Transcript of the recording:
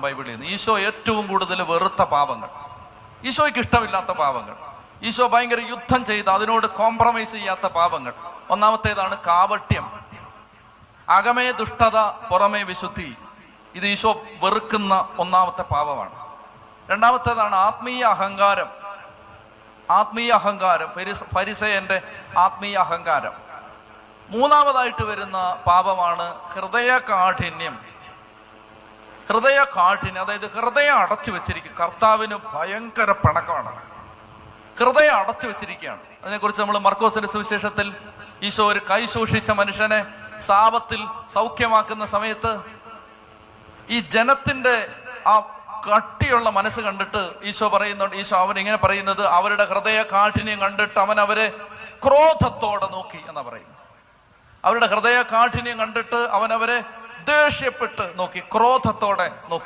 ബൈബിളിൽ നിന്ന്. ഈശോ ഏറ്റവും കൂടുതൽ വെറുത്ത പാപങ്ങൾ, ഈശോയ്ക്ക് ഇഷ്ടമില്ലാത്ത പാപങ്ങൾ, ഈശോ ഭയങ്കര യുദ്ധം ചെയ്ത് അതിനോട് കോംപ്രമൈസ് ചെയ്യാത്ത പാപങ്ങൾ. ഒന്നാമത്തേതാണ് കാപട്യം, അകമേ ദുഷ്ടത പുറമേ വിശുദ്ധി. ഇത് ഈശോ വെറുക്കുന്ന ഒന്നാമത്തെ പാപമാണ്. രണ്ടാമത്തേതാണ് ആത്മീയ അഹങ്കാരം. ഫരിസയന്റെ ആത്മീയ അഹങ്കാരം. മൂന്നാമതായിട്ട് വരുന്ന പാപമാണ് ഹൃദയകാഠിന്യം. അതായത് ഹൃദയം അടച്ചു വെച്ചിരിക്കും. കർത്താവിന് ഭയങ്കര പിണക്കമാണ്, ഹൃദയം അടച്ചു വെച്ചിരിക്കുകയാണ്. അതിനെക്കുറിച്ച് നമ്മൾ മർക്കോസിന്റെ സുവിശേഷത്തിൽ ഈശോ ഒരു കൈ സൂക്ഷിച്ച മനുഷ്യനെ സാപത്തിൽ സൗഖ്യമാക്കുന്ന സമയത്ത് ഈ ജനത്തിന്റെ ആ കട്ടിയുള്ള മനസ്സ് കണ്ടിട്ട് ഈശോ അവനിങ്ങനെ പറയുന്നത്, അവരുടെ ഹൃദയ കാഠിന്യം കണ്ടിട്ട് അവൻ അവരെ ക്രോധത്തോടെ നോക്കി എന്നാ പറയുന്നത്. അവരുടെ ഹൃദയ കാഠിന്യം കണ്ടിട്ട് അവൻ അവരെ ദേഷ്യപ്പെട്ട് നോക്കി, ക്രോധത്തോടെ നോക്കി.